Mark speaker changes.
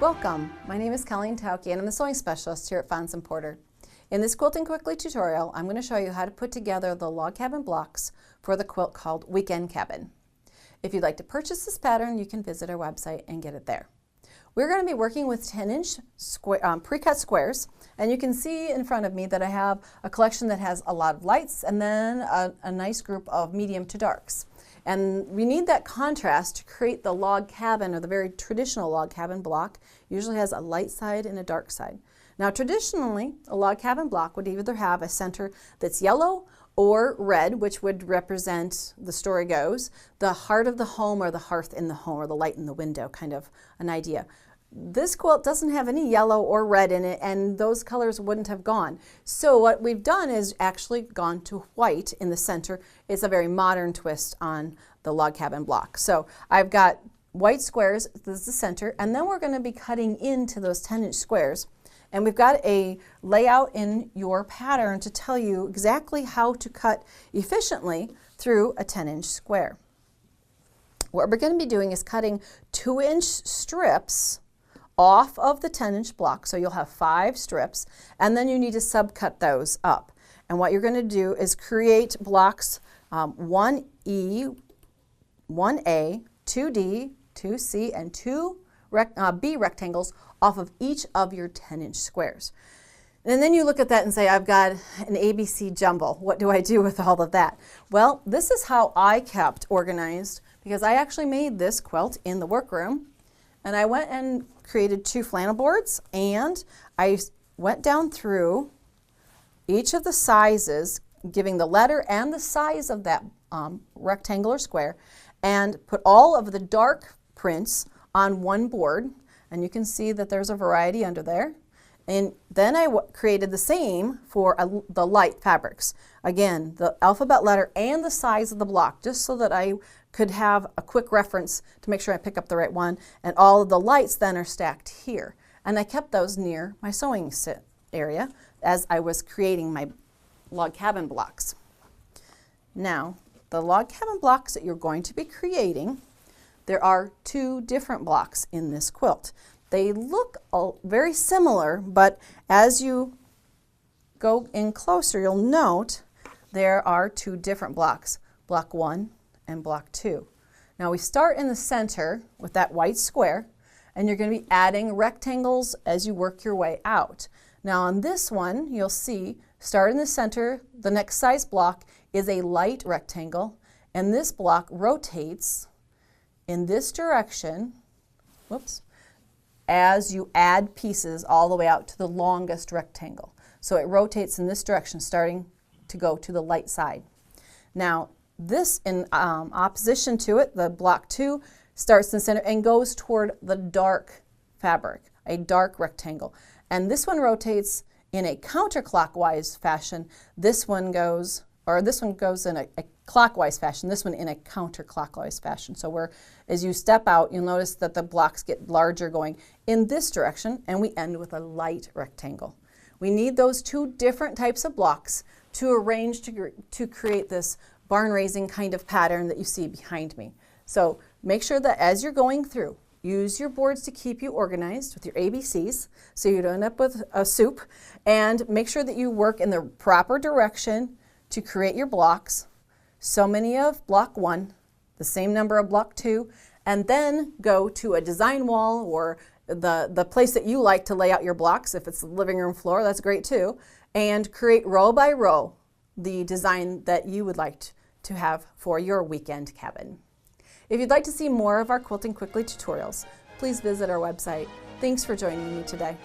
Speaker 1: Welcome, my name is Colleen Tauke and I'm the sewing specialist here at Fons and Porter. In this Quilting Quickly tutorial, I'm going to show you how to put together the log cabin blocks for the quilt called Weekend Cabin. If you'd like to purchase this pattern, you can visit our website and get it there. We're going to be working with 10-inch pre-cut squares, and you can see in front of me that I have a collection that has a lot of lights and then a nice group of medium to darks. And we need that contrast to create the log cabin, or the very traditional log cabin block. Usually has a light side and a dark side. Now traditionally, a log cabin block would either have a center that's yellow or red, which would represent, the story goes, the heart of the home or the hearth in the home or the light in the window, kind of an idea. This quilt doesn't have any yellow or red in it, and those colors wouldn't have gone. So what we've done is actually gone to white in the center. It's a very modern twist on the log cabin block. So I've got white squares, this is the center, and then we're going to be cutting into those 10-inch squares. And we've got a layout in your pattern to tell you exactly how to cut efficiently through a 10-inch square. What we're going to be doing is cutting 2-inch strips off of the 10-inch block, so you'll have 5 strips, and then you need to subcut those up. And what you're going to do is create blocks 1E, 1A, 2D, 2C, and 2B rectangles off of each of your 10-inch squares. And then you look at that and say, I've got an ABC jumble. What do I do with all of that? Well, this is how I kept organized, because I actually made this quilt in the workroom. And I went and created 2 flannel boards, and I went down through each of the sizes, giving the letter and the size of that rectangular square, and put all of the dark prints on one board. And you can see that there's a variety under there. And then I created the same for the light fabrics. Again, the alphabet letter and the size of the block, just so that I could have a quick reference to make sure I pick up the right one. And all of the lights then are stacked here. And I kept those near my sewing area as I was creating my log cabin blocks. Now, the log cabin blocks that you're going to be creating, there are 2 different blocks in this quilt. They look very similar, but as you go in closer, you'll note there are 2 different blocks, block 1 and block 2. Now we start in the center with that white square, and you're going to be adding rectangles as you work your way out. Now on this one, you'll see, start in the center, the next size block is a light rectangle, and this block rotates in this direction, whoops, as you add pieces all the way out to the longest rectangle. So it rotates in this direction, starting to go to the light side. Now this, in opposition to it, the block 2 starts in the center and goes toward the dark fabric, a dark rectangle. And this one rotates in a counterclockwise fashion. This one goes in a clockwise fashion, this one in a counterclockwise fashion. So as you step out, you'll notice that the blocks get larger going in this direction, and we end with a light rectangle. We need those 2 different types of blocks to arrange to create this barn raising kind of pattern that you see behind me. So make sure that as you're going through, use your boards to keep you organized with your ABCs so you don't end up with a soup, and make sure that you work in the proper direction to create your blocks. So many of block 1, the same number of block 2, and then go to a design wall or the place that you like to lay out your blocks. If it's the living room floor, that's great too, and create row by row the design that you would like to have for your weekend cabin. If you'd like to see more of our Quilting Quickly tutorials, please visit our website. Thanks for joining me today.